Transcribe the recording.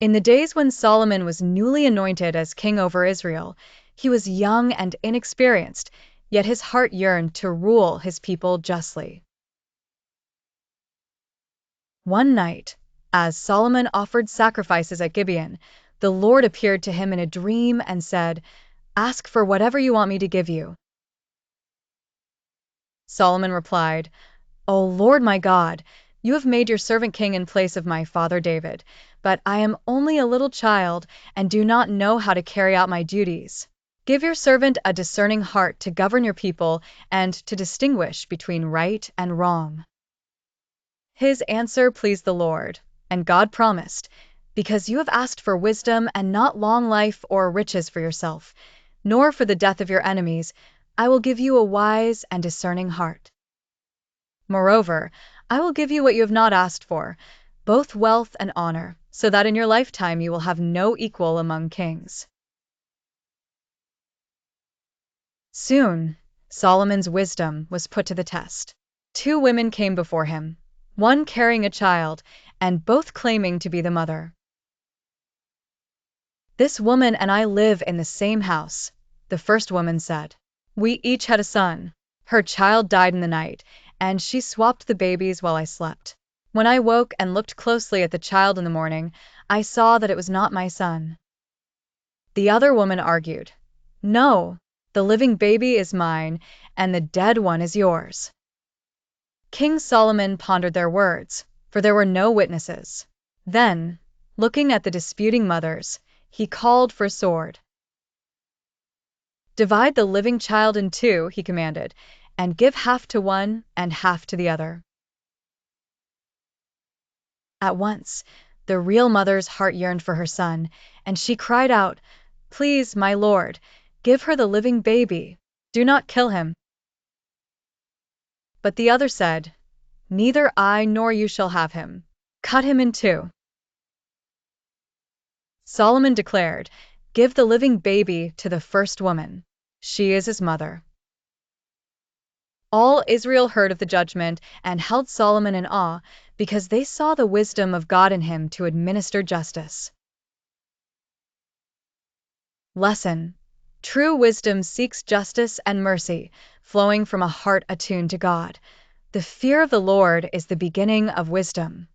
In the days when Solomon was newly anointed as king over Israel, he was young and inexperienced, yet his heart yearned to rule his people justly. One night, as Solomon offered sacrifices at Gibeon, the Lord appeared to him in a dream and said, "Ask for whatever you want me to give you." Solomon replied, "O Lord my God, you have made your servant king in place of my father David, but I am only a little child and do not know how to carry out my duties. Give your servant a discerning heart to govern your people and to distinguish between right and wrong." His answer pleased the Lord, and God promised, "Because you have asked for wisdom and not long life or riches for yourself, nor for the death of your enemies, I will give you a wise and discerning heart. Moreover, I will give you what you have not asked for, both wealth and honor, so that in your lifetime you will have no equal among kings." Soon, Solomon's wisdom was put to the test. Two women came before him, one carrying a child, and both claiming to be the mother. "This woman and I live in the same house," the first woman said. "We each had a son. Her child died in the night, and she swapped the babies while I slept. When I woke and looked closely at the child in the morning, I saw that it was not my son." The other woman argued, "No, the living baby is mine, and the dead one is yours." King Solomon pondered their words, for there were no witnesses. Then, looking at the disputing mothers, he called for a sword. "Divide the living child in two," he commanded, "and give half to one and half to the other." At once, the real mother's heart yearned for her son, and she cried out, "Please, my lord, give her the living baby. Do not kill him." But the other said, "Neither I nor you shall have him. Cut him in two." Solomon declared, "Give the living baby to the first woman. She is his mother." All Israel heard of the judgment and held Solomon in awe because they saw the wisdom of God in him to administer justice. Lesson: true wisdom seeks justice and mercy, flowing from a heart attuned to God. The fear of the Lord is the beginning of wisdom.